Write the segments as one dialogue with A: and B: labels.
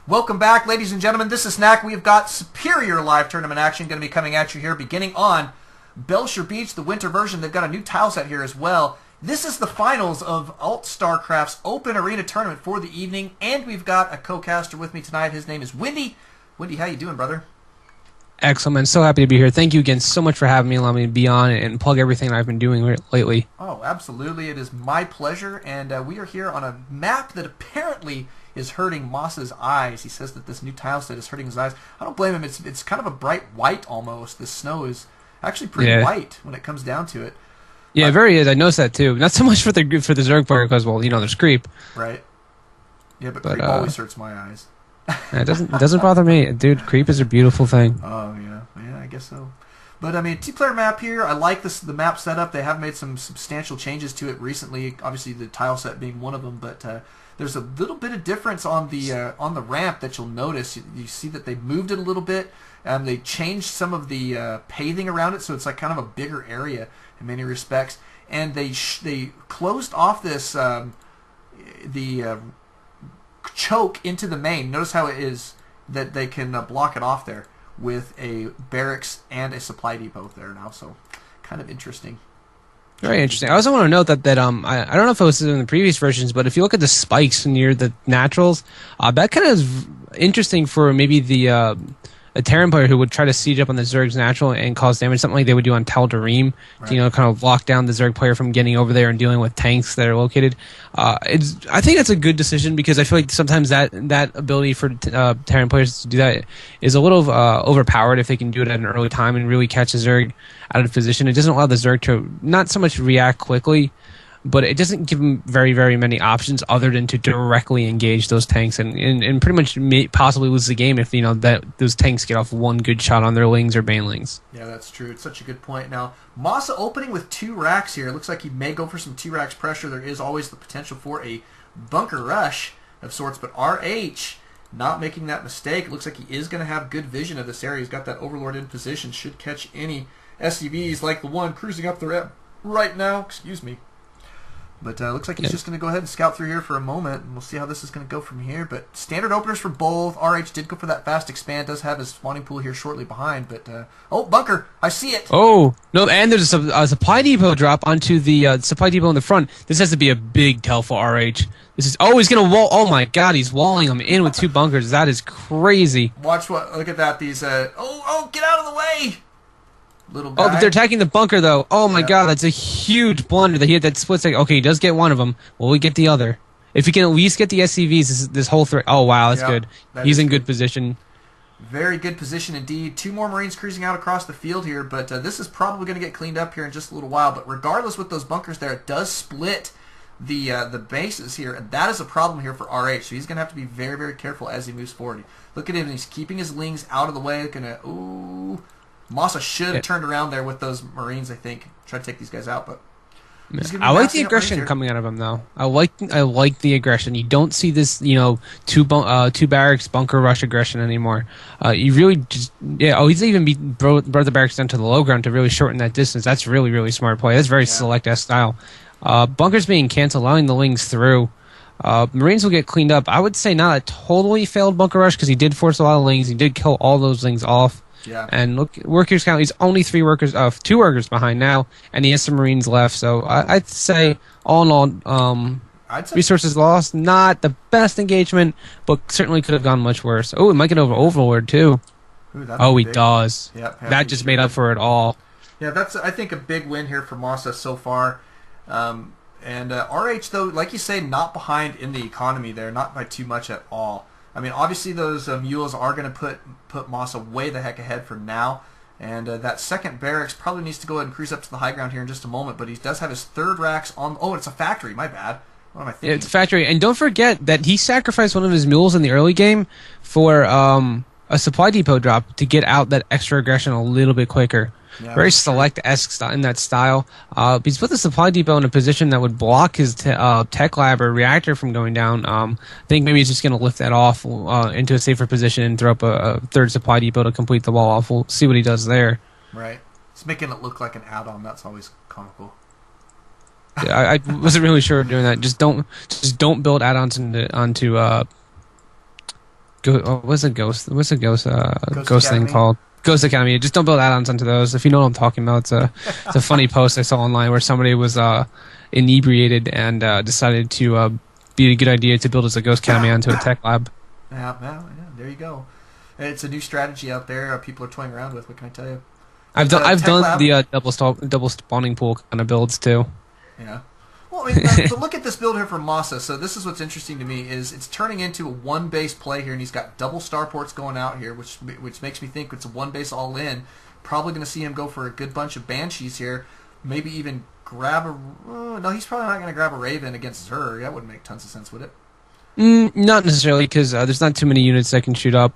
A: Welcome back, ladies and gentlemen. This is Snack. We've got superior live tournament action going to be coming at you here beginning on Belcher Beach, the winter version. They've got a new tile set here as well. This is the finals of ALT-Stracraft's Open Arena Tournament for the evening, and we've got a co-caster with me tonight. His name is Windy. Windy, how you doing, brother?
B: Excellent, man. So happy to be here. Thank you again so much for having me, allowing me to be on and plug everything I've been doing lately.
A: Oh, absolutely. It is my pleasure, and we are here on a map that apparently is hurting Masa's eyes. He says that this new tile set is hurting his eyes. I don't blame him. It's kind of a bright white almost. The snow is actually pretty white when it comes down to it.
B: Yeah, it very is. I noticed that too. Not so much for the Zerg player because, well, you know, there's creep.
A: Right. Yeah, but creep always hurts my eyes.
B: It doesn't bother me, dude. Creep is a beautiful thing.
A: Oh yeah, I guess so. But I mean, two-player map here. I like the map setup. They have made some substantial changes to it recently. Obviously, the tile set being one of them, but there's a little bit of difference on the ramp that you'll notice. You see that they moved it a little bit, and they changed some of the paving around it, so it's like kind of a bigger area in many respects. And they closed off this choke into the main. Notice how it is that they can block it off there with a barracks and a supply depot there now. So kind of interesting.
B: Very interesting. I also want to note that I don't know if it was in the previous versions, but if you look at the spikes near the naturals, that kind of is interesting for maybe a Terran player who would try to siege up on the Zerg's natural and cause damage, something like they would do on Tal'Darim, right, to, kind of lock down the Zerg player from getting over there and dealing with tanks that are located. I think that's a good decision because I feel like sometimes that ability for Terran players to do that is a little overpowered if they can do it at an early time and really catch a Zerg out of position. It doesn't allow the Zerg to not so much react quickly, but it doesn't give them very, very many options other than to directly engage those tanks and pretty much possibly lose the game if those tanks get off one good shot on their lings or banelings.
A: Yeah, that's true. It's such a good point. Now, Masa opening with 2 racks here. It looks like he may go for some 2 racks pressure. There is always the potential for a bunker rush of sorts, but RH not making that mistake. It looks like he is going to have good vision of this area. He's got that Overlord in position. Should catch any SCVs like the one cruising up the ramp right now. Excuse me. But it looks like he's just going to go ahead and scout through here for a moment, and we'll see how this is going to go from here. But standard openers for both. RH did go for that fast expand, does have his spawning pool here shortly behind. But, oh, bunker, I see it.
B: Oh, no, and there's a supply depot drop onto the supply depot in the front. This has to be a big tell for RH. This is, he's going to wall. Oh, my God, he's walling them in with 2 bunkers. That is crazy.
A: Look at that. These, get out of the way. Little guy.
B: Oh, but they're attacking the bunker, though. Oh, my God, that's a huge blunder that he had that split second. Okay, he does get one of them. Will we get the other? If he can at least get the SCVs, this whole threat. Oh, wow, that's good. He's in good position.
A: Very good position indeed. 2 more Marines cruising out across the field here, but this is probably going to get cleaned up here in just a little while. But regardless with those bunkers there, it does split the bases here, and that is a problem here for RH. So he's going to have to be very, very careful as he moves forward. Look at him. He's keeping his lings out of the way. Masa should have turned around there with those Marines, I think. Try to take these guys out, but
B: I like the aggression coming out of him, though. I like the aggression. You don't see this, 2 barracks bunker rush aggression anymore. You really just he's even brought the barracks down to the low ground to really shorten that distance. That's really, really smart play. That's very select-esque style. Bunkers being canceled, allowing the lings through. Marines will get cleaned up. I would say not a totally failed bunker rush because he did force a lot of lings. He did kill all those lings off.
A: Yeah.
B: And look, workers count. He's only 2 workers behind now, and he has some Marines left. So I'd say all in all, resources lost. Not the best engagement, but certainly could have gone much worse. Oh, it might get over Overlord too. He does.
A: Yep,
B: that just made up for it all.
A: Yeah, that's I think a big win here for Masa so far. And RH though, like you say, not behind in the economy there, not by too much at all. I mean, obviously those mules are going to put Masa way the heck ahead for now, and that second barracks probably needs to go ahead and cruise up to the high ground here in just a moment, but he does have his 3rd racks on... Oh, it's a factory, my bad. What am I thinking?
B: It's a factory, and don't forget that he sacrificed one of his mules in the early game for a supply depot drop to get out that extra aggression a little bit quicker. Yeah, very select-esque in that style. He's put the supply depot in a position that would block his tech lab or reactor from going down. I think maybe he's just going to lift that off into a safer position and throw up a 3rd supply depot to complete the wall off. We'll see what he does there.
A: Right. It's making it look like an add-on. That's always comical.
B: Yeah, I wasn't really sure of doing that. Just don't build add-ons onto What's a ghost? What's a ghost? Ghost
A: Academy?
B: thing called? Ghost Academy. Just don't build add-ons onto those. If you know what I'm talking about, it's a funny post I saw online where somebody was inebriated and decided to be a good idea to build as a Ghost Academy onto a tech lab.
A: Yeah, there you go. It's a new strategy out there. People are toying around with. What can I tell you?
B: I've done
A: lab,
B: the double spawning pool kind of builds too.
A: Yeah. Well, I mean, to look at this build here from Masa, so this is what's interesting to me is it's turning into a one base play here, and he's got double starports going out here, which makes me think it's a one base all in. Probably going to see him go for a good bunch of Banshees here, maybe even grab a. No, he's probably not going to grab a Raven against Zerg. That wouldn't make tons of sense, would it?
B: Not necessarily, because there's not too many units that can shoot up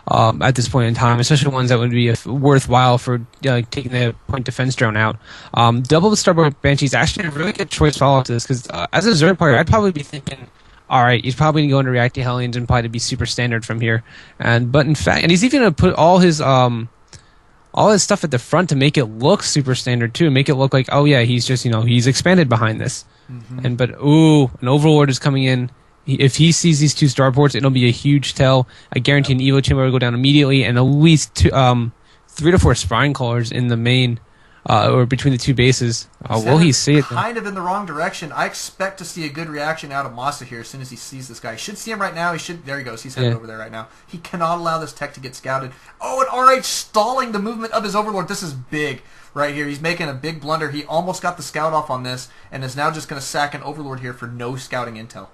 B: at this point in time, especially ones that would be worthwhile for taking the point defense drone out. Double the Starboard Banshee is actually a really good choice follow-up to this, because as a Zerg player, I'd probably be thinking, all right, he's probably going to go into React to Hellions and probably to be super standard from here. But in fact, and he's even going to put all his stuff at the front to make it look super standard too, and make it look like, oh yeah, he's just, he's expanded behind this. Mm-hmm. But an Overlord is coming in. If he sees these two starports, it'll be a huge tell. I guarantee an Evo chamber will go down immediately, and at least 3 to 4 Spine Callers in the main, or between the two bases. Will he see it?
A: Kind of in the wrong direction. I expect to see a good reaction out of Masa here as soon as he sees this guy. He should see him right now. There he goes. He's headed over there right now. He cannot allow this tech to get scouted. Oh, and RH stalling the movement of his Overlord. This is big right here. He's making a big blunder. He almost got the scout off on this, and is now just going to sack an Overlord here for no scouting intel.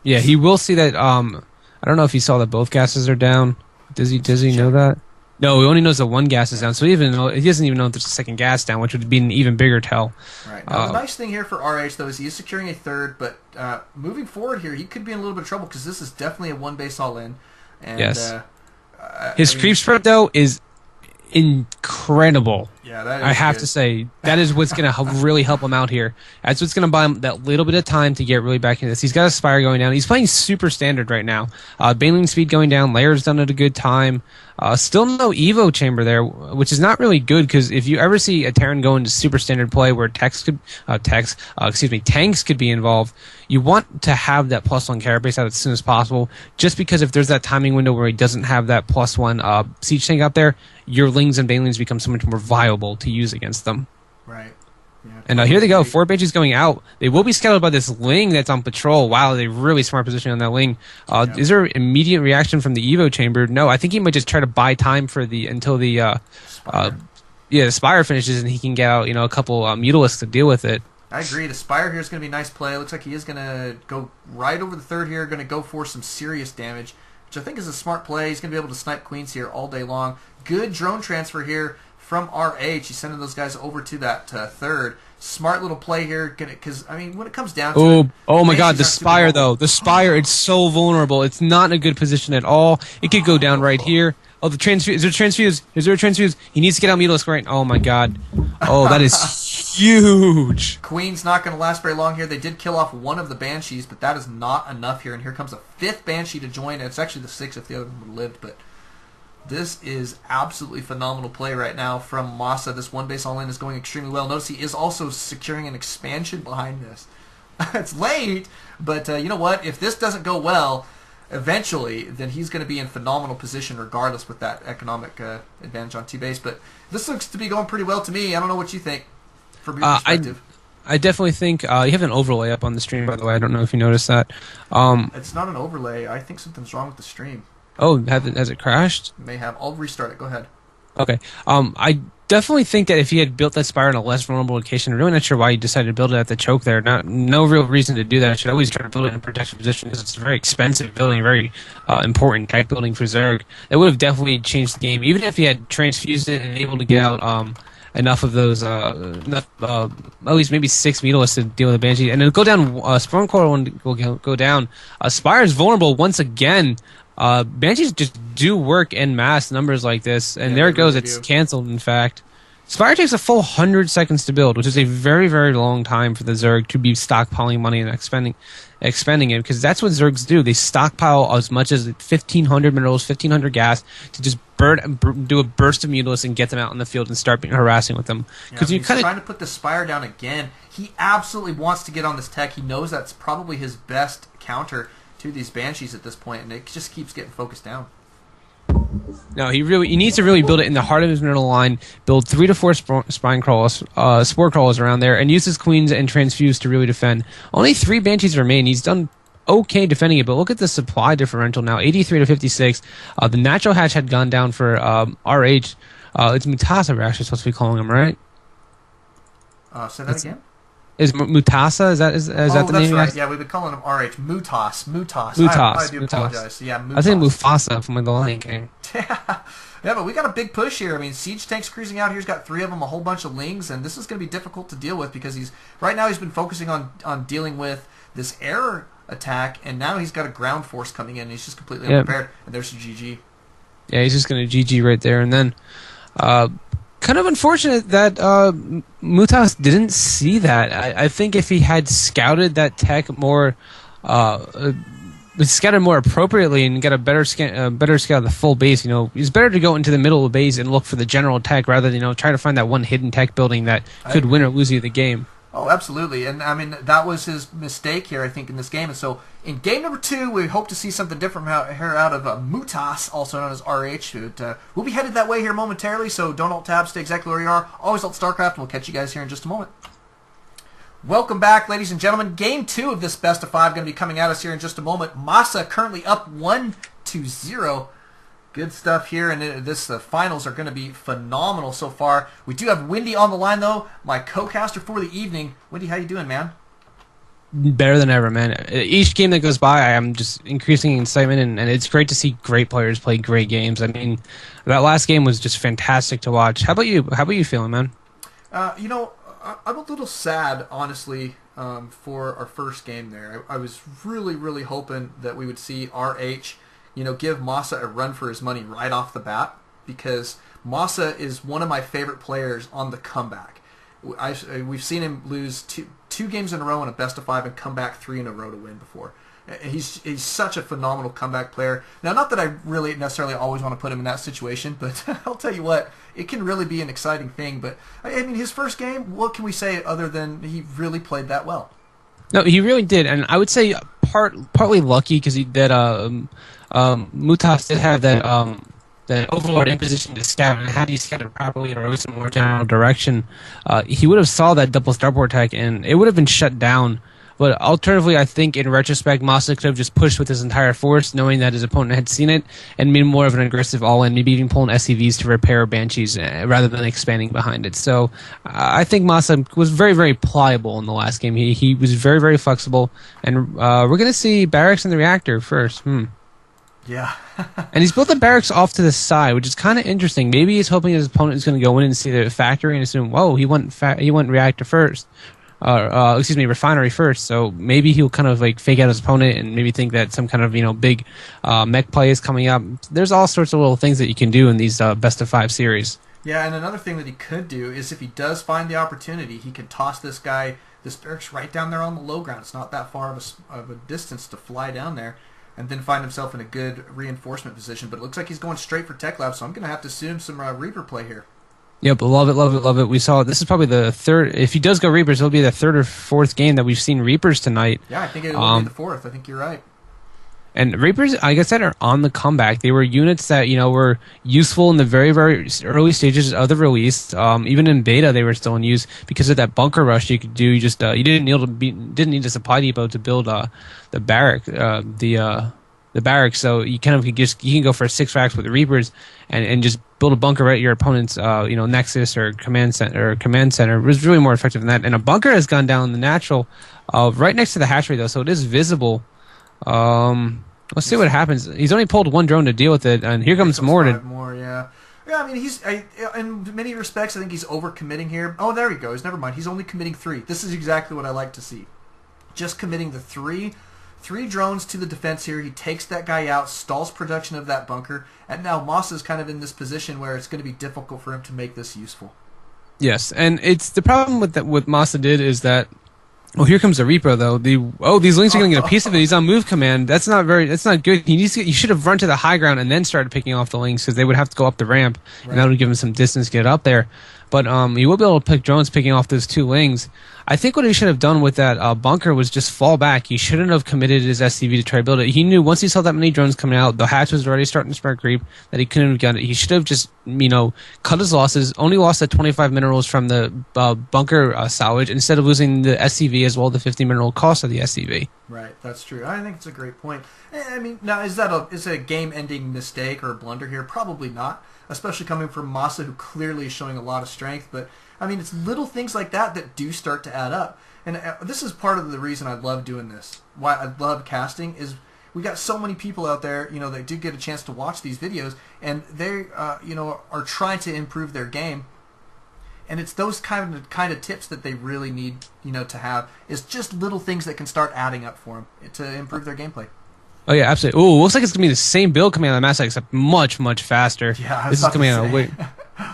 A: Yeah,
B: he will see that. I don't know if he saw that both gases are down. Does he know that? No, he only knows that one gas is down, so he doesn't even know if there's a second gas down, which would be an even bigger tell.
A: Right. Now, the nice thing here for RH, though, is he is securing a third, but moving forward here, he could be in a little bit of trouble because this is definitely a one base all in. And,
B: yes. His creep spread, though, is incredible.
A: Yeah, that is
B: I have to say, that is what's going to really help him out here. That's what's going to buy him that little bit of time to get really back into this. He's got a Spire going down. He's playing super standard right now. Baneling speed going down. Layer's done at a good time. Still no Evo chamber there, which is not really good, because if you ever see a Terran go into super standard play where tanks could be involved, you want to have that +1 carapace out as soon as possible, just because if there's that timing window where he doesn't have that +1 siege tank out there, your Lings and Banelings become so much more viable to use against them.
A: Right. Yeah,
B: and here they go. 4 Banshees going out. They will be scouted by this Ling that's on patrol. Wow, they really smart position on that Ling. Is there immediate reaction from the Evo chamber? No, I think he might just try to buy time for until the Spire finishes and he can get out a couple Mutalisks to deal with it.
A: I agree. The Spire here is going to be a nice play. Looks like he is going to go right over the third here. Going to go for some serious damage, which I think is a smart play. He's going to be able to snipe Queens here all day long. Good drone transfer here from RH. He's sending those guys over to that third. Smart little play here, because, I mean, when it comes down to it...
B: Oh my god, the Spire, though. The Spire, it's so vulnerable. It's not in a good position at all. It could go down right here. Oh, the transfuse. Is there a transfuse? Is there a transfuse? He needs to get out Mutalisk right. Oh my god. Oh, that is huge.
A: Queen's not going to last very long here. They did kill off one of the Banshees, but that is not enough here. And here comes a 5th Banshee to join. It's actually the 6th if the other one would have lived, but... This is absolutely phenomenal play right now from Masa. This one base all-in is going extremely well. Notice he is also securing an expansion behind this. It's late, but you know what? If this doesn't go well, eventually, then he's going to be in phenomenal position regardless with that economic advantage on T-base. But this looks to be going pretty well to me. I don't know what you think from your perspective.
B: I definitely think you have an overlay up on the stream, by the way. I don't know if you noticed that.
A: It's not an overlay. I think something's wrong with the stream.
B: Oh, has it crashed?
A: It may have. I'll restart it. Go ahead.
B: Okay. I definitely think that if he had built that Spire in a less vulnerable location, I'm really not sure why he decided to build it at the choke there. No real reason to do that. I should always try to build it in a protection position because it's a very expensive building, very important type building for Zerg. It would have definitely changed the game, even if he had transfused it and able to get out enough of those, at least maybe 6 Mutalisks to deal with the Banshee. And it'll go down, Spawn Core will go down. Spire is vulnerable once again. Banshees just do work en masse numbers like this, and there it goes. It's canceled, in fact. Spire takes a full 100 seconds to build, which is a very, very long time for the Zerg to be stockpiling money and expending it, because that's what Zergs do. They stockpile as much as 1,500 minerals, 1,500 gas to just do a burst of Mutalisks and get them out in the field and start harassing with them.
A: Because he's trying to put the Spire down again. He absolutely wants to get on this tech. He knows that's probably his best counter. two of these Banshees at this point, and it just keeps getting focused down.
B: No, he needs to really build it in the heart of his middle line, build 3 to 4 spine crawlers, spore crawlers around there, and use his queens and transfuse to really defend. Only 3 Banshees remain. He's done okay defending it, but look at the supply differential now, 83 to 56. The natural hatch had gone down for RH. It's Mutasa we're actually supposed to be calling him, right?
A: Say that again?
B: Is Mutasa? Is that the name?
A: That's right. Yeah, we've been calling him RH. Mutas. I do apologize. Yeah, Mutas.
B: I think Mufasa from The Lion King.
A: Yeah, but we got a big push here. I mean, Siege Tank's cruising out here. He's got 3 of them, a whole bunch of Lings, and this is going to be difficult to deal with because right now he's been focusing on dealing with this air attack, and now he's got a ground force coming in, and he's just completely unprepared. And there's your GG. Yeah,
B: he's just going to GG right there, and then kind of unfortunate that Mutas didn't see that. I think if he had scouted that tech more, scouted more appropriately and got a better scout of the full base, it's better to go into the middle of the base and look for the general tech rather than try to find that one hidden tech building that could win or lose you the game.
A: Oh, absolutely. And, I mean, that was his mistake here, I think, in this game. And so in game number 2, we hope to see something different here out of Mutas, also known as RH. But, we'll be headed that way here momentarily, so don't alt-tab, stay exactly where you are. Always ALT-Stracraft, and we'll catch you guys here in just a moment. Welcome back, ladies and gentlemen. Game 2 of this best of 5 going to be coming at us here in just a moment. Masa currently up 1-0. Good stuff here, and the finals are going to be phenomenal so far. We do have Wendy on the line, though, my co-caster for the evening. Wendy, how you doing, man?
B: Better than ever, man. Each game that goes by, I'm just increasing in excitement, and it's great to see great players play great games. I mean, that last game was just fantastic to watch. How about you? How about you feeling, man?
A: I'm a little sad, honestly, for our first game there. I was really, really hoping that we would see RH give Masa a run for his money right off the bat, because Masa is one of my favorite players on the comeback. We've seen him lose two games in a row in a best of 5 and come back 3 in a row to win before. He's such a phenomenal comeback player. Now, not that I really necessarily always want to put him in that situation, but I'll tell you what, it can really be an exciting thing. But, I mean, his first game, what can we say other than he really played that well?
B: No, he really did, and I would say partly lucky because Mutas did have that overlord in position to scout, and had he scouted properly or with some more general direction, he would have saw that double starboard attack, and it would have been shut down. But alternatively, I think in retrospect, Masa could have just pushed with his entire force, knowing that his opponent had seen it, and made more of an aggressive all-in, maybe even pulling SCVs to repair Banshees rather than expanding behind it. So I think Masa was very, very pliable in the last game. He was very, very flexible, and we're going to see barracks in the reactor first.
A: Yeah.
B: And he's built the barracks off to the side, which is kind of interesting. Maybe he's hoping his opponent is going to go in and see the factory and assume, whoa, he went reactor first. Refinery first. So maybe he'll kind of like fake out his opponent and maybe think that some kind of big mech play is coming up. There's all sorts of little things that you can do in these best of 5 series.
A: Yeah, and another thing that he could do is if he does find the opportunity, he can toss this barracks right down there on the low ground. It's not that far of a distance to fly down there, and then find himself in a good reinforcement position. But it looks like he's going straight for Tech Lab, so I'm going to have to assume some Reaper play here.
B: Yep, love it, love it, love it. We saw this is probably the third. If he does go Reapers, it'll be the 3rd or 4th game that we've seen Reapers tonight.
A: Yeah, I think it will be the 4th. I think you're right.
B: And Reapers, like I said, are on the comeback. They were units that were useful in the very, very early stages of the release. Even in beta, they were still in use because of that bunker rush you could do. You just you didn't need a supply depot to build the barrack, the barracks. So you kind of you can go for 6 racks with the Reapers and just build a bunker right at your opponent's Nexus or command center. It was really more effective than that. And a bunker has gone down the natural, right next to the hatchery though, so it is visible. Let's see what happens. He's only pulled 1 drone to deal with it, and here comes more.
A: 5 more, yeah. Yeah, I mean, in many respects, I think he's overcommitting here. Oh, there he goes. Never mind. He's only committing 3. This is exactly what I like to see. Just committing the 3 drones to the defense here. He takes that guy out, stalls production of that bunker, and now Masa's kind of in this position where it's going to be difficult for him to make this useful. Yes,
B: and it's the problem with what Masa did is that. Oh, here comes the Reaper though. These Lings are going to get a piece of it. He's on move command. That's not good. You should have run to the high ground and then started picking off the Lings because they would have to go up the ramp, right. And that would give him some distance to get up there. but you will be able to pick drones picking off those 2 wings. I think what he should have done with that bunker was just fall back. He shouldn't have committed his SCV to try to build it. He knew once he saw that many drones coming out, the hatch was already starting to spread creep, that he couldn't have gotten it. He should have just, cut his losses, only lost the 25 minerals from the bunker salvage instead of losing the SCV as well as the 50 mineral cost of the SCV.
A: Right, that's true. I think it's a great point. I mean, now, is it a game-ending mistake or a blunder here? Probably not, especially coming from Masa, who clearly is showing a lot of strength, but I mean, it's little things like that that do start to add up. And this is part of the reason I love doing this. Why I love casting is we got so many people out there, that do get a chance to watch these videos, and they, are trying to improve their game. And it's those kind of tips that they really need, to have. It's just little things that can start adding up for them to improve their gameplay.
B: Oh yeah, absolutely. Oh, looks like it's gonna be the same build coming out of the Masa, except much faster.
A: Yeah,
B: this is coming out.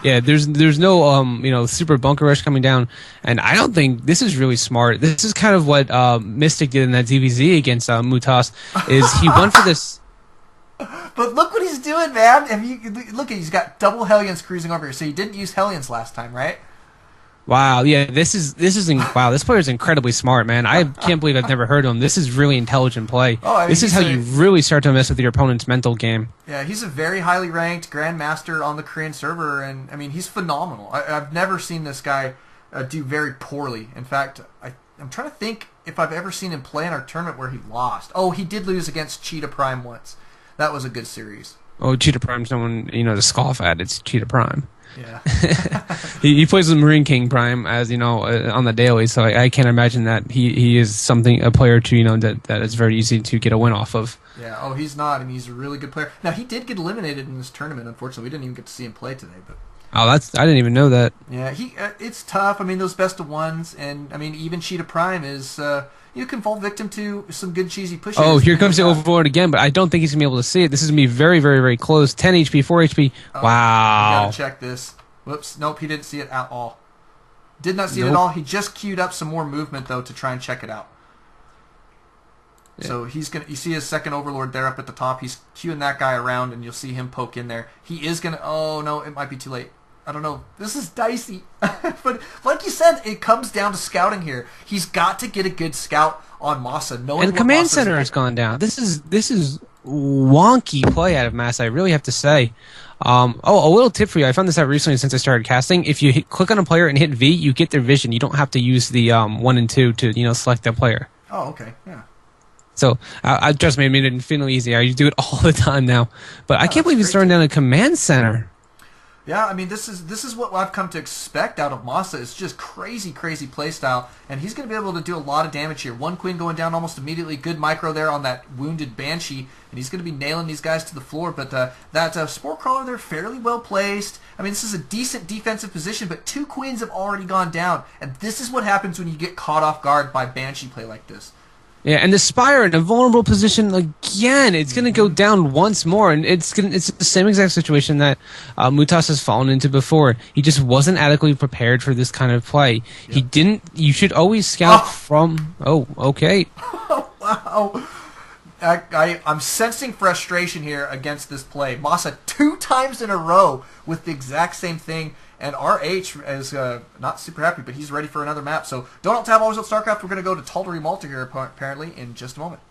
B: Yeah, there's no super bunker rush coming down, and I don't think this is really smart. This is kind of what Mystic did in that TvZ against Mutas. Is he went for this?
A: But look what he's doing, man! Look, he's got double Hellions cruising over here. So he didn't use Hellions last time, right?
B: Wow, yeah, this player is incredibly smart, man. I can't believe I've never heard of him. This is really intelligent play.
A: Oh, I mean,
B: this is how you really start to mess with your opponent's mental game.
A: Yeah, he's a very highly ranked Grandmaster on the Korean server, and I mean, he's phenomenal. I've never seen this guy do very poorly. In fact, I'm trying to think if I've ever seen him play in our tournament where he lost. Oh, he did lose against Cheetah Prime once. That was a good series.
B: Oh, Cheetah Prime's no one, to scoff at. It's Cheetah Prime.
A: Yeah.
B: he plays with Marine King Prime, as on the daily, so I can't imagine that he is a player to that is very easy to get a win off of.
A: Yeah. Oh, he's not. I mean, he's a really good player. Now, he did get eliminated in this tournament. Unfortunately, we didn't even get to see him play today. But
B: I didn't even know that.
A: Yeah, it's tough. I mean, those best of ones, and I mean, even Cheetah Prime is you can fall victim to some good cheesy pushes.
B: Oh, here comes the overboard again, but I don't think he's going to be able to see it. This is going to be very, very, very close. 10 HP, 4 HP. Wow.
A: You got to check this. Whoops. Nope, he didn't see it at all. Did not see it at all. He just queued up some more movement, though, to try and check it out. Yeah. So he's going to... You see his second overlord there up at the top. He's queuing that guy around, and you'll see him poke in there. He is going to... Oh, no, it might be too late. I don't know. This is dicey. But like you said, it comes down to scouting here. He's got to get a good scout on Masa.
B: And command center has gone down. This is wonky play out of Masa, I really have to say. A little tip for you. I found this out recently since I started casting. If you click on a player and hit V, you get their vision. You don't have to use the 1 and 2 to select that player.
A: Oh, okay. Yeah.
B: So I trust me, it made it infinitely easier. I do it all the time now. But I can't believe he's throwing down a command center.
A: Yeah, I mean, this is what I've come to expect out of Masa. It's just crazy playstyle, and he's going to be able to do a lot of damage here. One Queen going down almost immediately. Good micro there on that wounded Banshee, and he's going to be nailing these guys to the floor. But that Spore Crawler there, fairly well placed. I mean, this is a decent defensive position, but 2 Queens have already gone down, and this is what happens when you get caught off guard by Banshee play like this.
B: Yeah, and the Spire in a vulnerable position again. It's going to go down once more, and it's the same exact situation that Mutas has fallen into before. He just wasn't adequately prepared for this kind of play. Yep. He didn't. You should always scout from. Oh, okay.
A: Wow. I'm sensing frustration here against this play. Masa 2 times in a row with the exact same thing. And RH is not super happy, but he's ready for another map. So don't tab always ALT-Stracraft. We're going to go to Tal'Darim Malta here apparently in just a moment.